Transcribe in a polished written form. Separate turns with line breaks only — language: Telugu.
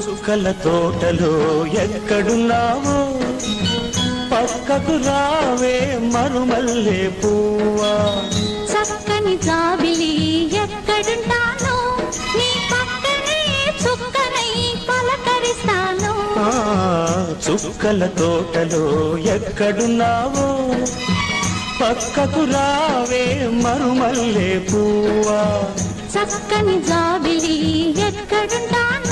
చుక్కల తోటలో ఎక్కడున్నావో పక్కకు రావే మరుమల్లె పువ్వా.
చక్కని జాబిలి ఎక్కడుంటానో నీ పక్కనే చుక్కనై పలకరిస్తాను.
చుక్కల తోటలో ఎక్కడున్నావో పక్కకు రావే మరుమల్లె పువ్వా.
చక్కని జాబిలి ఎక్కడుంటానో